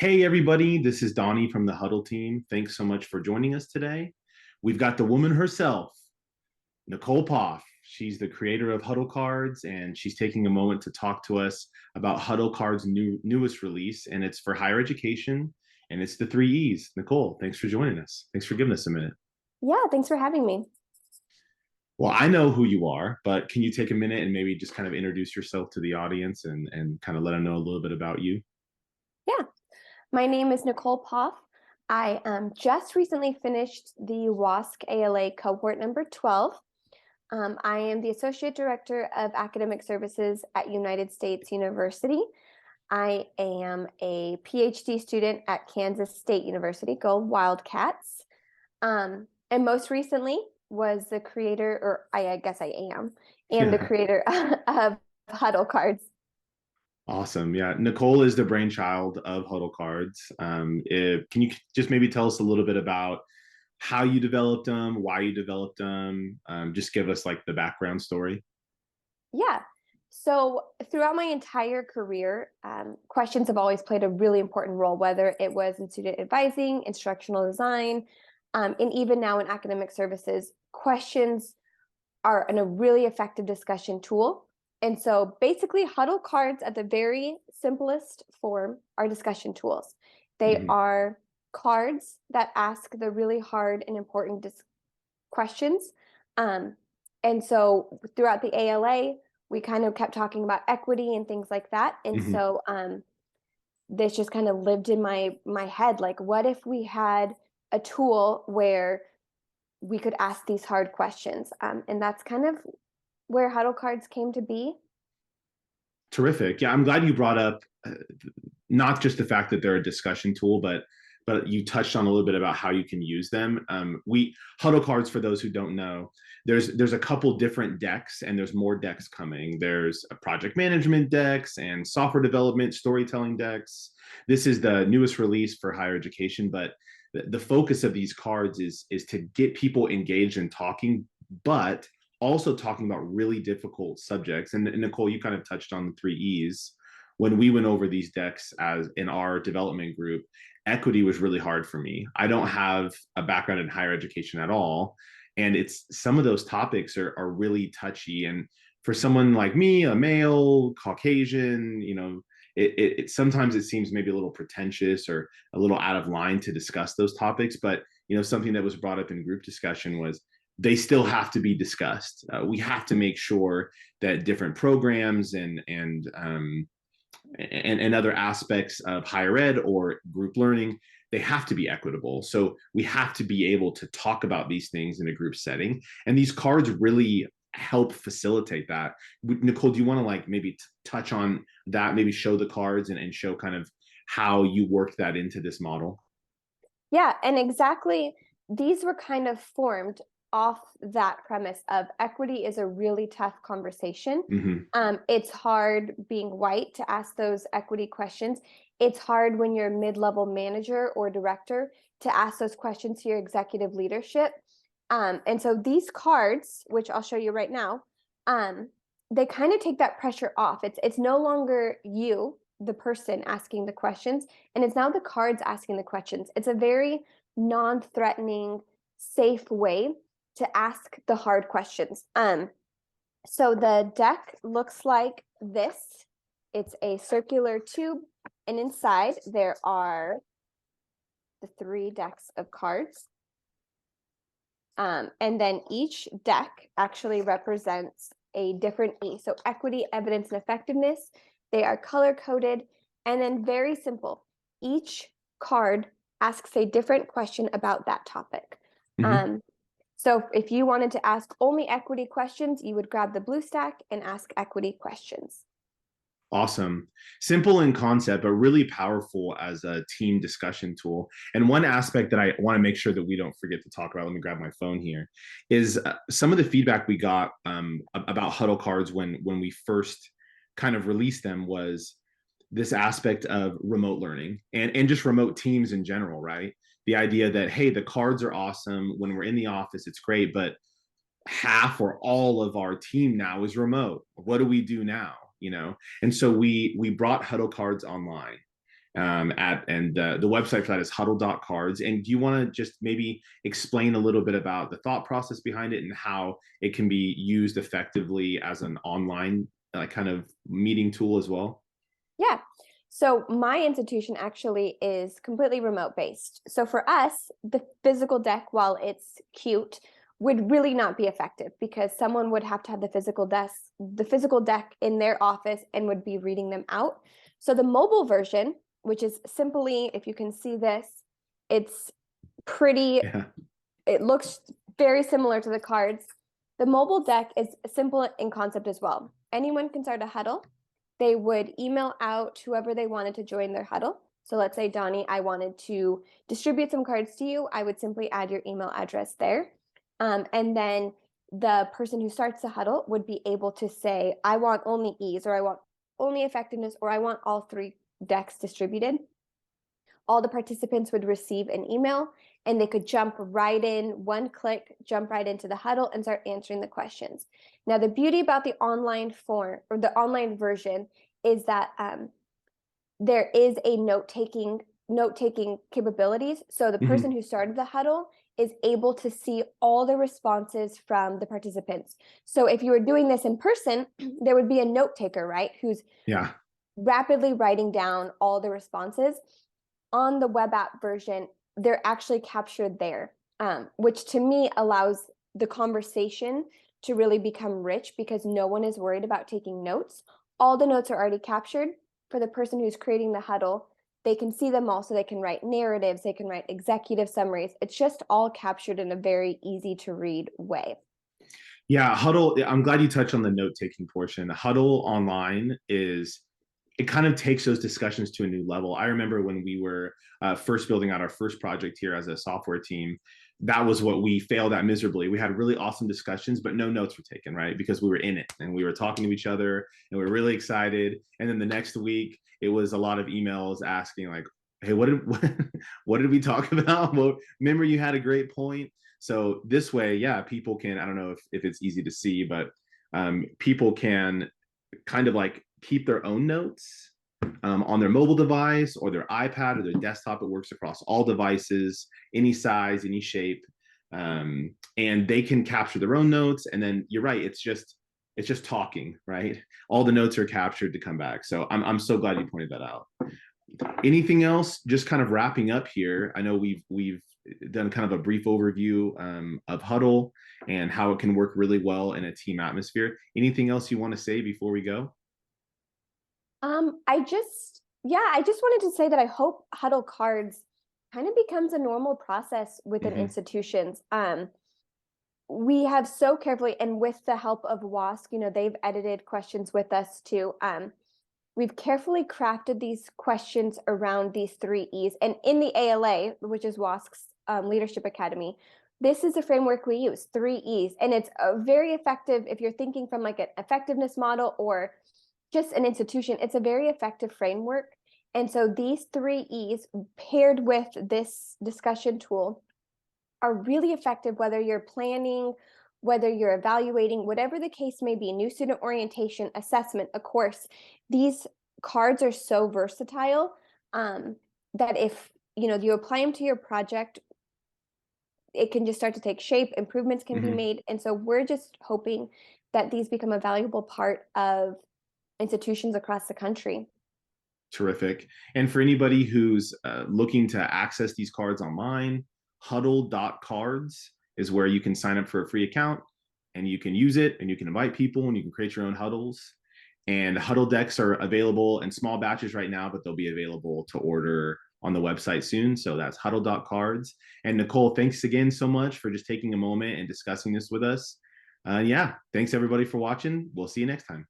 Hey, everybody, this is Donnie from the Huddle team. Thanks so much for joining us today. We've got the woman herself, Nicole Poff. She's the creator of Huddle Cards, and she's taking a moment to talk to us about Huddle Cards' newest release, and it's for higher education, and it's the three E's. Nicole, thanks for joining us. Thanks for giving us a minute. Yeah, thanks for having me. Well, I know who you are, but can you take a minute and maybe just kind of introduce yourself to the audience and kind of let them know a little bit about you? Yeah, my name is Nicole Poff. I just recently finished the WASC ALA cohort number 12. I am the Associate Director of Academic Services at United States University. I am a PhD student at Kansas State University, go Wildcats. And most recently was the creator, or I guess I am the creator of Huddle Cards. Awesome. Yeah. Nicole is the brainchild of Huddle Cards. Can you just maybe tell us a little bit about how you developed them, why you developed them? Just give us like the background story. Yeah. So throughout my entire career, questions have always played a really important role, whether it was in student advising, instructional design, and even now in academic services, questions are a really effective discussion tool. And so basically, huddle cards at the very simplest form are discussion tools. They Mhm. are cards that ask the really hard and important questions. Um, and so throughout the ALA, we kind of kept talking about equity and things like that. And Mhm. so this just kind of lived in my head. Like, what if we had a tool where we could ask these hard questions? And that's kind of where huddle cards came to be. Terrific. Yeah, I'm glad you brought up not just the fact that they're a discussion tool, but you touched on a little bit about how you can use them. We Huddle Cards, for those who don't know, there's a couple different decks, and there's more decks coming. There's a project management decks and software development, storytelling decks. This is the newest release for higher education, but the focus of these cards is to get people engaged in talking, but also talking about really difficult subjects. And Nicole, you kind of touched on the three E's. When we went over these decks as in our development group, equity was really hard for me. I don't have a background in higher education at all. And it's some of those topics are really touchy. And for someone like me, a male, Caucasian, sometimes it seems maybe a little pretentious or a little out of line to discuss those topics. But something that was brought up in group discussion was they still have to be discussed. We have to make sure that different programs and other aspects of higher ed or group learning, they have to be equitable. So we have to be able to talk about these things in a group setting. And these cards really help facilitate that. Nicole, do you want to like maybe touch on that, maybe show the cards and show kind of how you worked that into this model? Yeah, and exactly, these were kind of formed off that premise of equity is a really tough conversation. Mm-hmm. It's hard being white to ask those equity questions. It's hard when you're a mid-level manager or director to ask those questions to your executive leadership. And so these cards, which I'll show you right now, um, they kind of take that pressure off. It's no longer you, the person asking the questions, and it's now the cards asking the questions. It's a very non-threatening, safe way to ask the hard questions. So the deck looks like this. It's a circular tube, and inside there are the three decks of cards. And then each deck actually represents a different E. So equity, evidence, and effectiveness. They are color coded. And then very simple. Each card asks a different question about that topic. Mm-hmm. So if you wanted to ask only equity questions, you would grab the blue stack and ask equity questions. Awesome. Simple in concept, but really powerful as a team discussion tool. And one aspect that I want to make sure that we don't forget to talk about, let me grab my phone here, is some of the feedback we got about Huddle Cards when we first kind of released them was this aspect of remote learning and just remote teams in general, right? The idea that, hey, the cards are awesome. When we're in the office, it's great, but half or all of our team now is remote. What do we do now? And so we brought Huddle Cards online, The website for that is huddle.cards. And do you want to just maybe explain a little bit about the thought process behind it and how it can be used effectively as an online kind of meeting tool as well? Yeah. So my institution actually is completely remote based. So for us, the physical deck, while it's cute, would really not be effective because someone would have to have the physical deck in their office and would be reading them out. So the mobile version, which is simply, if you can see this, it's pretty, Yeah. it looks very similar to the cards. The mobile deck is simple in concept as well. Anyone can start a huddle. They would email out whoever they wanted to join their huddle. So let's say, Donnie, I wanted to distribute some cards to you. I would simply add your email address there. And then the person who starts the huddle would be able to say, I want only ease, or I want only effectiveness, or I want all three decks distributed. All the participants would receive an email and they could jump right in, one click, jump right into the huddle and start answering the questions. Now, the beauty about the online form or the online version is that there is a note-taking capabilities. So the person Mm-hmm. who started the huddle is able to see all the responses from the participants. So if you were doing this in person, there would be a note taker, right? Who's Yeah. rapidly writing down all the responses. On the web app version, they're actually captured there, which to me allows the conversation to really become rich because no one is worried about taking notes. All the notes are already captured for the person who's creating the huddle. They can see them all, so they can write narratives, they can write executive summaries. It's just all captured in a very easy to read way. Yeah, Huddle. I'm glad you touched on the note taking portion. Huddle online is it kind of takes those discussions to a new level. I remember when we were first building out our first project here as a software team, that was what we failed at miserably. We had really awesome discussions, but no notes were taken, right? Because we were in it and we were talking to each other and we were really excited. And then the next week, it was a lot of emails asking like, "Hey, what did we talk about? Well, remember you had a great point." So this way, yeah, people can. I don't know if it's easy to see, but people can kind of like keep their own notes on their mobile device or their iPad or their desktop. It works across all devices, any size, any shape, and they can capture their own notes. And then you're right, it's just talking, right? All the notes are captured to come back. So I'm so glad you pointed that out. Anything else? Just kind of wrapping up here. I know we've done kind of a brief overview of Huddle and how it can work really well in a team atmosphere. Anything else you want to say before we go? I just wanted to say that I hope huddle cards kind of becomes a normal process within Mm-hmm. institutions. We have so carefully, and with the help of WASC, they've edited questions with us too. We've carefully crafted these questions around these three E's. And in the ALA, which is WASC's Leadership Academy, this is a framework we use, three E's. And it's very effective if you're thinking from like an effectiveness model or just an institution. It's a very effective framework. And so these three E's paired with this discussion tool are really effective, whether you're planning, whether you're evaluating, whatever the case may be, new student orientation, assessment, a course. These cards are so versatile that if you apply them to your project, it can just start to take shape, improvements can be Mm-hmm. made. And so we're just hoping that these become a valuable part of institutions across the country. Terrific. And for anybody who's looking to access these cards online, huddle.cards is where you can sign up for a free account and you can use it and you can invite people and you can create your own huddles. And huddle decks are available in small batches right now, but they'll be available to order on the website soon. So that's huddle.cards. And Nicole, thanks again so much for just taking a moment and discussing this with us. Yeah, thanks everybody for watching. We'll see you next time.